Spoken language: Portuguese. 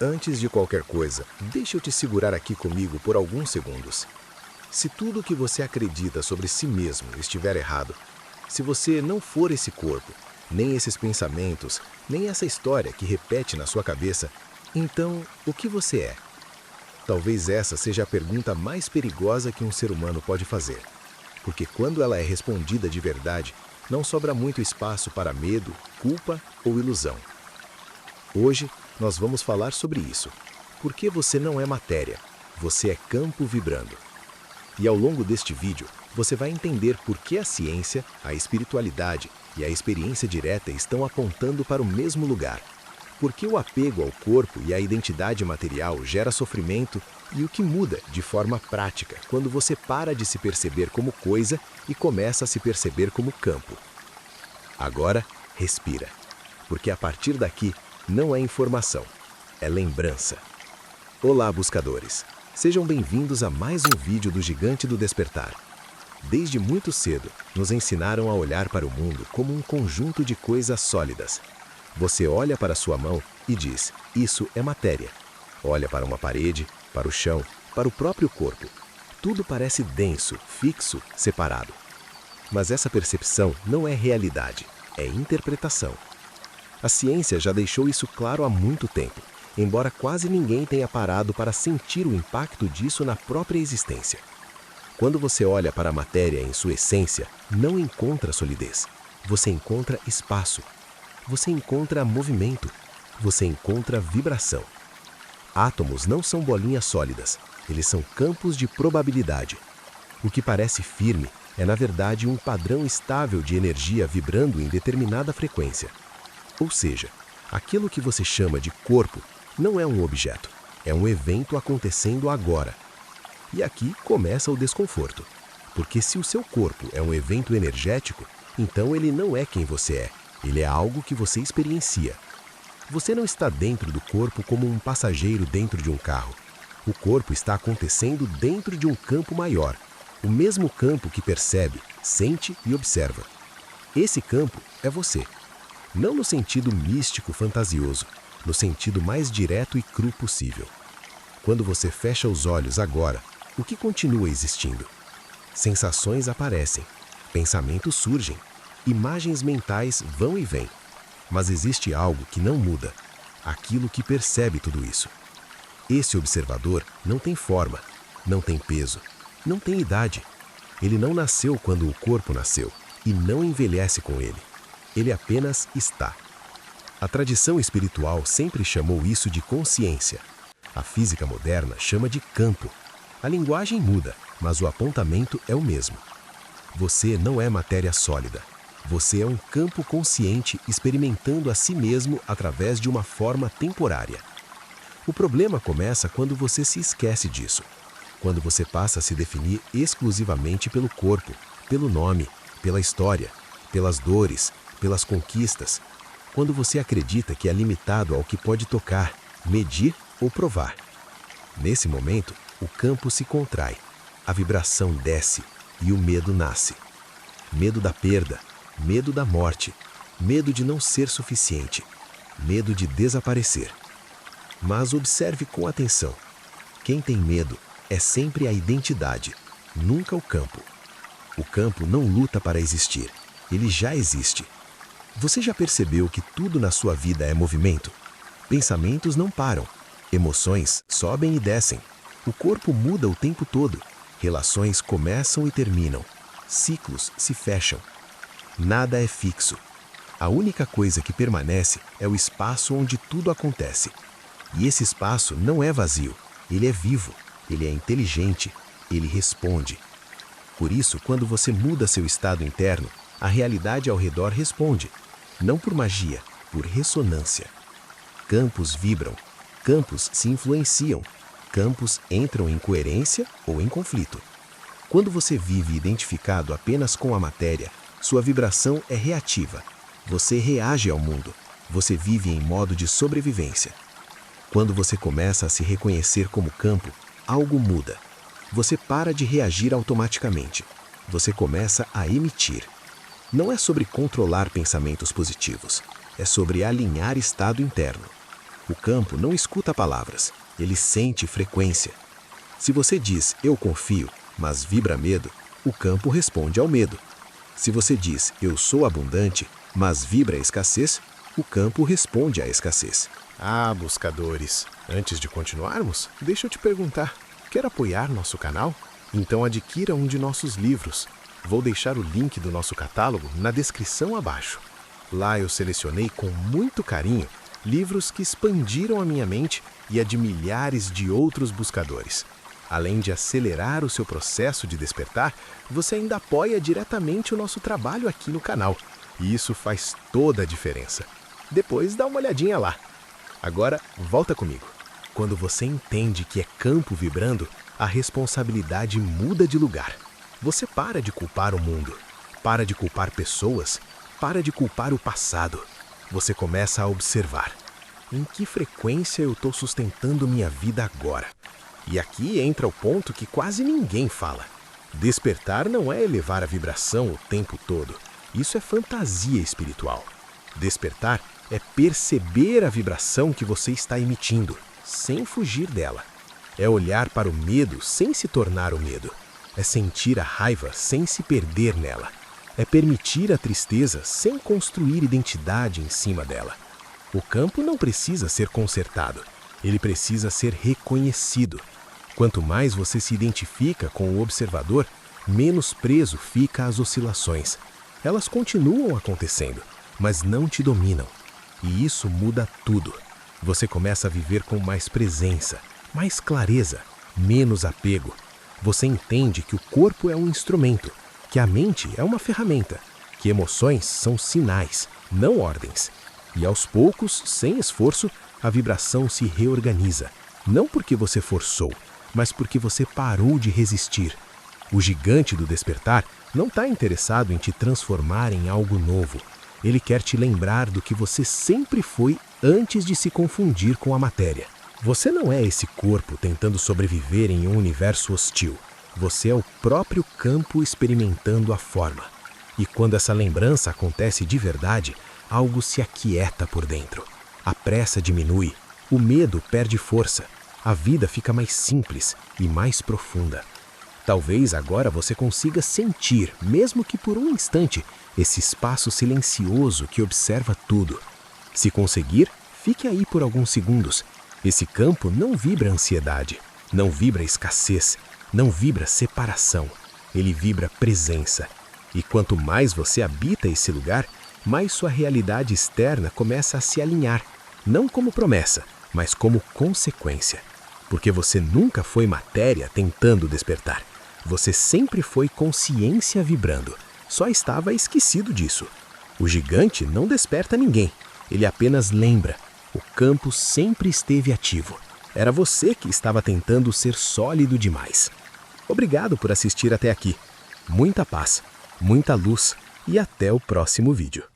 Antes de qualquer coisa, deixa eu te segurar aqui comigo por alguns segundos. Se tudo o que você acredita sobre si mesmo estiver errado, se você não for esse corpo, nem esses pensamentos, nem essa história que repete na sua cabeça, então o que você é? Talvez essa seja a pergunta mais perigosa que um ser humano pode fazer, porque quando ela é respondida de verdade, não sobra muito espaço para medo, culpa ou ilusão. Hoje, nós vamos falar sobre isso. Por que você não é matéria? Você é campo vibrando. E ao longo deste vídeo, você vai entender por que a ciência, a espiritualidade e a experiência direta estão apontando para o mesmo lugar. Por que o apego ao corpo e à identidade material gera sofrimento e o que muda de forma prática quando você para de se perceber como coisa e começa a se perceber como campo. Agora, respira, porque a partir daqui não é informação, é lembrança. Olá, buscadores! Sejam bem-vindos a mais um vídeo do Gigante do Despertar. Desde muito cedo, nos ensinaram a olhar para o mundo como um conjunto de coisas sólidas. Você olha para sua mão e diz, isso é matéria. Olha para uma parede, para o chão, para o próprio corpo. Tudo parece denso, fixo, separado. Mas essa percepção não é realidade, é interpretação. A ciência já deixou isso claro há muito tempo, embora quase ninguém tenha parado para sentir o impacto disso na própria existência. Quando você olha para a matéria em sua essência, não encontra solidez. Você encontra espaço. Você encontra movimento. Você encontra vibração. Átomos não são bolinhas sólidas, eles são campos de probabilidade. O que parece firme é, na verdade, um padrão estável de energia vibrando em determinada frequência. Ou seja, aquilo que você chama de corpo não é um objeto, é um evento acontecendo agora. E aqui começa o desconforto, porque se o seu corpo é um evento energético, então ele não é quem você é, ele é algo que você experiencia. Você não está dentro do corpo como um passageiro dentro de um carro. O corpo está acontecendo dentro de um campo maior, o mesmo campo que percebe, sente e observa. Esse campo é você. Não no sentido místico fantasioso, no sentido mais direto e cru possível. Quando você fecha os olhos agora, o que continua existindo? Sensações aparecem, pensamentos surgem, imagens mentais vão e vêm. Mas existe algo que não muda, aquilo que percebe tudo isso. Esse observador não tem forma, não tem peso, não tem idade. Ele não nasceu quando o corpo nasceu e não envelhece com ele. Ele apenas está. A tradição espiritual sempre chamou isso de consciência. A física moderna chama de campo. A linguagem muda, mas o apontamento é o mesmo. Você não é matéria sólida. Você é um campo consciente experimentando a si mesmo através de uma forma temporária. O problema começa quando você se esquece disso. Quando você passa a se definir exclusivamente pelo corpo, pelo nome, pela história, pelas dores, pelas conquistas. Quando você acredita que é limitado ao que pode tocar, medir ou provar. Nesse momento, o campo se contrai, a vibração desce e o medo nasce. Medo da perda, medo da morte, medo de não ser suficiente, medo de desaparecer. Mas observe com atenção. Quem tem medo é sempre a identidade, nunca o campo. O campo não luta para existir, ele já existe. Você já percebeu que tudo na sua vida é movimento? Pensamentos não param, emoções sobem e descem. O corpo muda o tempo todo, relações começam e terminam, ciclos se fecham. Nada é fixo. A única coisa que permanece é o espaço onde tudo acontece. E esse espaço não é vazio, ele é vivo, ele é inteligente, ele responde. Por isso, quando você muda seu estado interno, a realidade ao redor responde. Não por magia, por ressonância. Campos vibram, campos se influenciam, campos entram em coerência ou em conflito. Quando você vive identificado apenas com a matéria, sua vibração é reativa. Você reage ao mundo, você vive em modo de sobrevivência. Quando você começa a se reconhecer como campo, algo muda. Você para de reagir automaticamente. Você começa a emitir. Não é sobre controlar pensamentos positivos, é sobre alinhar estado interno. O campo não escuta palavras, ele sente frequência. Se você diz eu confio, mas vibra medo, o campo responde ao medo. Se você diz eu sou abundante, mas vibra escassez, o campo responde à escassez. Ah, buscadores, antes de continuarmos, deixa eu te perguntar, quer apoiar nosso canal? Então adquira um de nossos livros. Vou deixar o link do nosso catálogo na descrição abaixo. Lá eu selecionei com muito carinho livros que expandiram a minha mente e a de milhares de outros buscadores. Além de acelerar o seu processo de despertar, você ainda apoia diretamente o nosso trabalho aqui no canal. E isso faz toda a diferença. Depois dá uma olhadinha lá. Agora, volta comigo. Quando você entende que é campo vibrando, a responsabilidade muda de lugar. Você para de culpar o mundo, para de culpar pessoas, para de culpar o passado. Você começa a observar. Em que frequência eu estou sustentando minha vida agora? E aqui entra o ponto que quase ninguém fala. Despertar não é elevar a vibração o tempo todo. Isso é fantasia espiritual. Despertar é perceber a vibração que você está emitindo, sem fugir dela. É olhar para o medo sem se tornar o medo. É sentir a raiva sem se perder nela. É permitir a tristeza sem construir identidade em cima dela. O campo não precisa ser consertado. Ele precisa ser reconhecido. Quanto mais você se identifica com o observador, menos preso fica às oscilações. Elas continuam acontecendo, mas não te dominam. E isso muda tudo. Você começa a viver com mais presença, mais clareza, menos apego. Você entende que o corpo é um instrumento, que a mente é uma ferramenta, que emoções são sinais, não ordens. E aos poucos, sem esforço, a vibração se reorganiza. Não porque você forçou, mas porque você parou de resistir. O gigante do despertar não está interessado em te transformar em algo novo. Ele quer te lembrar do que você sempre foi antes de se confundir com a matéria. Você não é esse corpo tentando sobreviver em um universo hostil. Você é o próprio campo experimentando a forma. E quando essa lembrança acontece de verdade, algo se aquieta por dentro. A pressa diminui, o medo perde força, a vida fica mais simples e mais profunda. Talvez agora você consiga sentir, mesmo que por um instante, esse espaço silencioso que observa tudo. Se conseguir, fique aí por alguns segundos. Esse campo não vibra ansiedade, não vibra escassez, não vibra separação. Ele vibra presença. E quanto mais você habita esse lugar, mais sua realidade externa começa a se alinhar, não como promessa, mas como consequência. Porque você nunca foi matéria tentando despertar. Você sempre foi consciência vibrando. Só estava esquecido disso. O gigante não desperta ninguém. Ele apenas lembra. O campo sempre esteve ativo. Era você que estava tentando ser sólido demais. Obrigado por assistir até aqui. Muita paz, muita luz e até o próximo vídeo.